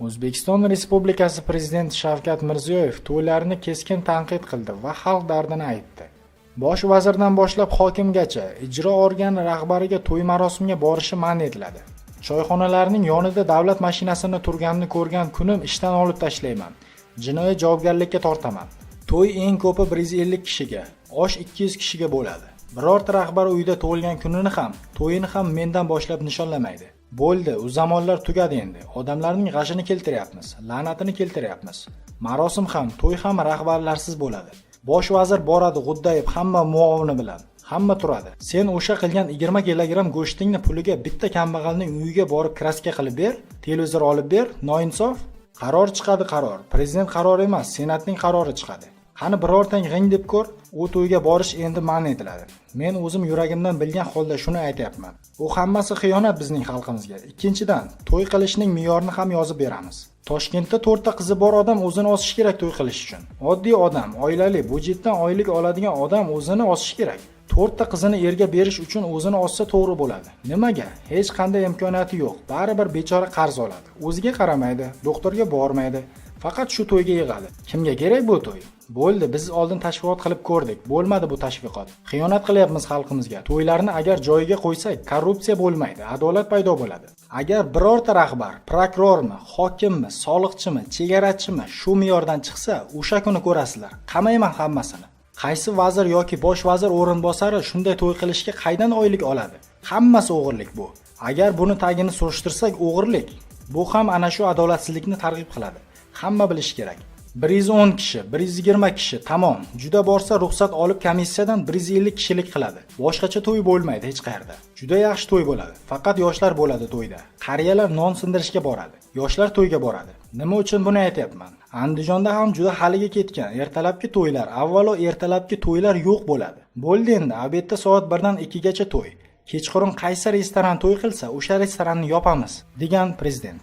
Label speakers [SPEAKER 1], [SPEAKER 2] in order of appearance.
[SPEAKER 1] O'zbekiston Respublikasi Prezidenti Shavkat Mirziyoyev to'ylarni keskin tanqid qildi va xalq dardini aytdi. Bosh vazirdan boshlab hokimgacha ijro organi rahbariga to'y marosimiga borishi man etiladi. Choyxonalarning yonida davlat mashinasini turganini ko'rgan kunim ishdan olib tashlayman. Jinoiy javobgarlikka tortaman. To'y eng ko'pi 150 kishiga, osh 200 kishiga bo'ladi. Birorta rahbar uyida tug'ilgan kunini ham, to'yini ham mendan boshlab nishonlamaydi. Bo'ldi, u zamonlar tugadi endi. Odamlarning g'ashini keltiryapmiz, la'natini keltiryapmiz. Marosim ham, to'y ham rahbarlarsiz bo'ladi. Bosh vazir boradi g'uddayib hamma muovini bilan. Hamma turadi. Sen o'sha qilgan 20 kilogramm go'shtingni puliga bitta kambag'alning uyiga borib kraska qilib ber, televizor olib ber, noinsof. Qaror chiqadi qaror. Prezident qarori emas, senatning qarori chiqadi. Qani birortang g'ing deb ko'r, u to'yga borish endi man etiladi. Men o'zim yuragimdan bilgan holda shuni aytayapman. U hammasi xiyonat bizning xalqimizga. Ikkinchidan, to'y qilishning me'yorini ham yozib beramiz. Toshkentda 4 ta qizi bor odam o'zini osish kerak to'y qilish uchun. Oddiy odam, oilali, budjetdan oylik oladigan odam o'zini osish kerak. 4 ta qizini erga berish uchun o'zini ossa to'g'ri bo'ladi. Nimaga? Hech qanday imkoniyati yo'q. Baribir bechora qarz oladi. O'ziga qaramaydi, doktorga bormaydi. Faqat shu to'yga yig'adi. Kimga kerak bu to'y? Bo'ldi, biz oldin tashviqot qilib ko'rdik. Bo'lmadi bu tashviqot. Xiyonat qilyapmiz xalqimizga. To'ylarni agar joyiga qo'ysak, korrupsiya bo'lmaydi, adolat paydo bo'ladi. Agar birorta rahbar, prokurormi, hokimmi, soliqchimi, chegarachimi shu me'yordan chiqsa, o'sha kuni ko'rasizlar. Qamayman hammasini. Qaysi vazir yoki bosh vazir o'rinbosari shunday to'y qilishga qaydan oylik oladi? Hammasi o'g'irlik bu. Agar buni tagini surishtirsak, o'g'irlik. Bu ham ana shu adolatsizlikni targ'ib qiladi. Hamma bilish kerak. 110 kishi, 120 kishi, tamom. Juda borsa ruxsat olib komissiyadan 150 kishilik qiladi. Boshqacha to'y bo'lmaydi hech qayerda. Juda yaxshi to'y bo'ladi. Faqat yoshlar bo'ladi to'yda. Qariyalar non sindirishga boradi. Yoshlar to'yga boradi. Nima uchun buni aytayapman? Andijonda ham juda haliga ketgan ertalabki to'ylar, avvalo ertalabki to'ylar yo'q bo'ladi. Bo'ldi endi, obedda soat 1 dan 2 gacha to'y. Kechqurun qaysi restoran to'y qilsa, o'sha restoranni yopamiz, degan prezident.